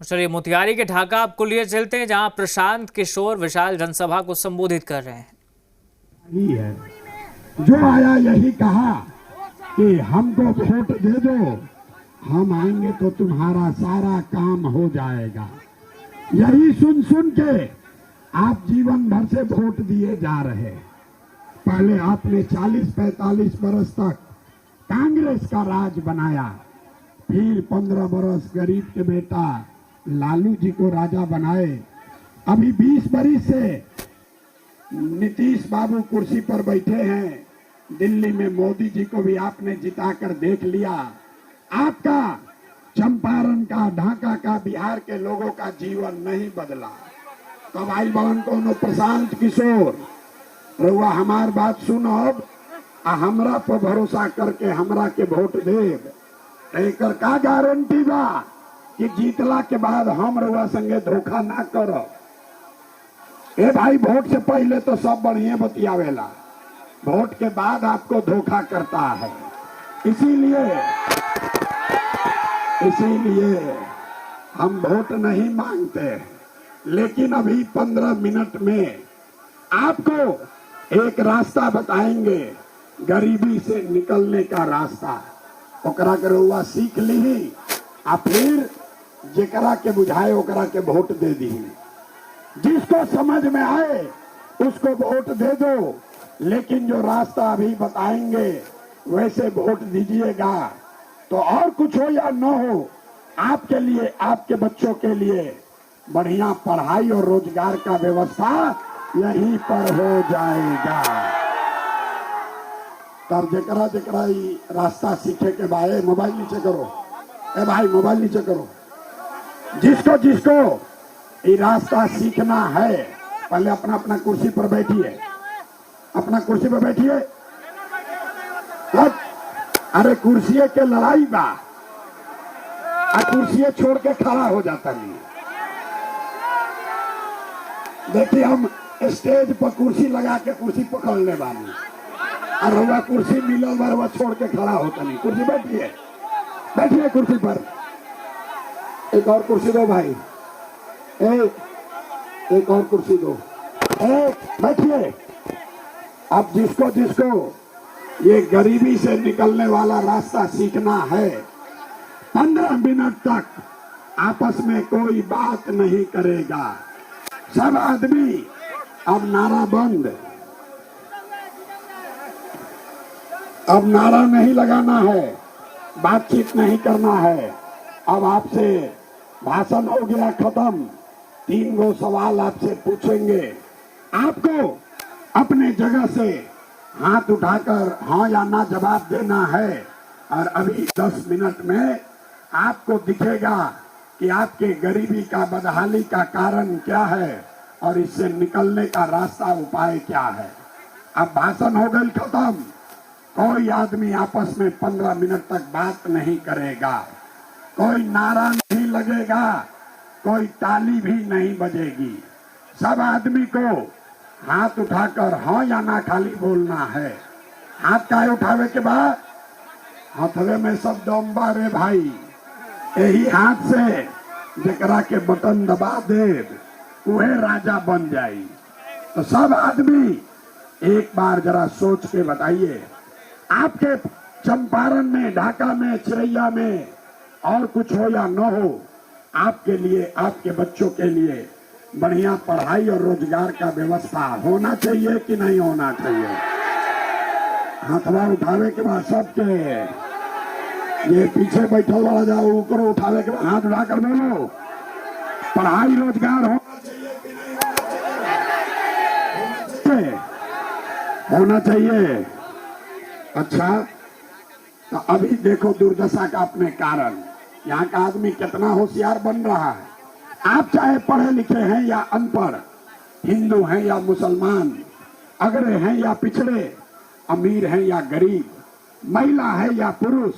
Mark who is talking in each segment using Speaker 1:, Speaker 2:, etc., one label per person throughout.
Speaker 1: चलिए मोतिहारी के ढाका आपको लिए चलते हैं, जहां प्रशांत किशोर विशाल जनसभा को संबोधित कर रहे हैं।
Speaker 2: ही है जो आया यही कहा कि हमको वोट दे दो, हम आएंगे तो तुम्हारा सारा काम हो जाएगा। यही सुन सुन के आप जीवन भर से वोट दिए जा रहे। पहले आपने 40-45 बरस तक कांग्रेस का राज बनाया, फिर 15 बरस गरीब के बेटा लालू जी को राजा बनाए। अभी 20 बरस से नीतीश बाबू कुर्सी पर बैठे हैं। दिल्ली में मोदी जी को भी आपने जिताकर देख लिया। आपका चंपारण का, ढाका का, बिहार के लोगों का जीवन नहीं बदला। तब आई बहन को प्रशांत किशोर रउआ हमार बात सुनब आ हमरा पर भरोसा करके हमरा के वोट देब। एकर का गारंटी बा कि जीतला के बाद हम रउआ संगे धोखा ना करब। ए भाई, वोट से पहले तो सब बढ़िया बतियावेला, वोट के बाद आपको धोखा करता है। इसीलिए हम वोट नहीं मांगते, लेकिन अभी 15 मिनट में आपको एक रास्ता बताएंगे, गरीबी से निकलने का रास्ता। ओकरा के रउआ सीख ली आ फिर जेकरा के बुझाए ओकरा के वोट दे दी। जिसको समझ में आए उसको वोट दे दो, लेकिन जो रास्ता अभी बताएंगे वैसे वोट दीजिएगा। तो और कुछ हो या न हो, आपके लिए, आपके बच्चों के लिए बढ़िया पढ़ाई और रोजगार का व्यवस्था यहीं पर हो जाएगा। तब जेकरा जेकरा रास्ता सीखे के बाद मोबाइल नीचे करो। ए भाई, मोबाइल नीचे करो। जिसको जिसको ये रास्ता सीखना है, पहले अपना अपना कुर्सी पर बैठिए, अपना कुर्सी पर बैठिए। अरे कुर्सी के लड़ाई बा, कुर्सी छोड़ के खड़ा हो जाता नहीं। देखिए, हम स्टेज पर कुर्सी लगा के कुर्सी पकड़ने वाली, और वह कुर्सी मिलल बार वह छोड़ के खड़ा होता नहीं। कुर्सी बैठिए, बैठिए कुर्सी पर। एक और कुर्सी दो भाई, एक और कुर्सी दो। बैठिए। अब जिसको जिसको ये गरीबी से निकलने वाला रास्ता सीखना है, 15 मिनट तक आपस में कोई बात नहीं करेगा। सब आदमी अब नारा बंद, अब नारा नहीं लगाना है, बातचीत नहीं करना है। अब आपसे भाषण हो गया खत्म। 3 गो सवाल आपसे पूछेंगे, आपको अपने जगह से हाथ उठाकर हाँ या ना जवाब देना है। और अभी 10 मिनट में आपको दिखेगा कि आपके गरीबी का, बदहाली का कारण क्या है और इससे निकलने का रास्ता, उपाय क्या है। अब भाषण हो गई खत्म। कोई आदमी आपस में 15 मिनट तक बात नहीं करेगा, कोई नारा नहीं लगेगा, कोई ताली भी नहीं बजेगी। सब आदमी को हाथ उठाकर हाँ या ना खाली बोलना है। हाथ का उठावे के बाद हथवे में सब दम बा रे भाई। यही हाथ से जेकरा के बटन दबा दे वह राजा बन जाई। तो सब आदमी एक बार जरा सोच के बताइए, आपके चंपारण में, ढाका में, चिरैया में और कुछ हो या न हो, आपके लिए, आपके बच्चों के लिए बढ़िया पढ़ाई और रोजगार का व्यवस्था होना चाहिए कि नहीं होना चाहिए? हाथवा उठावे के बाद सबके, ये पीछे बैठल वाला जाओ ऊपर उठावे के बाद हाथ उठाकर बोलो, पढ़ाई रोजगार होना चाहिए कि नहीं होना चाहिए? अच्छा, तो अभी देखो दुर्दशा का अपने कारण यहाँ का आदमी कितना होशियार बन रहा है। आप चाहे पढ़े लिखे हैं या अनपढ़, हिंदू हैं या मुसलमान, अगड़े हैं या पिछड़े, अमीर हैं या गरीब, महिला है या पुरुष,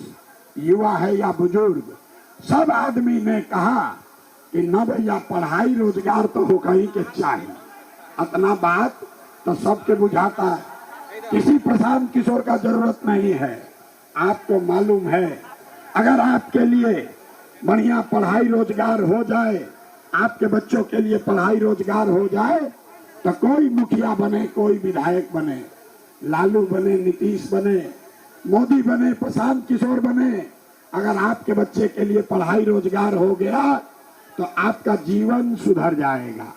Speaker 2: युवा है या बुजुर्ग, सब आदमी ने कहा कि न भैया पढ़ाई रोजगार तो हो कहीं के चाहिए। इतना बात तो सबके बुझाता है, किसी प्रशांत किशोर का जरूरत नहीं है। आपको मालूम है, अगर आपके लिए बढ़िया पढ़ाई रोजगार हो जाए, आपके बच्चों के लिए पढ़ाई रोजगार हो जाए, तो कोई मुखिया बने, कोई विधायक बने, लालू बने, नीतीश बने, मोदी बने, प्रशांत किशोर बने, अगर आपके बच्चे के लिए पढ़ाई रोजगार हो गया तो आपका जीवन सुधर जाएगा।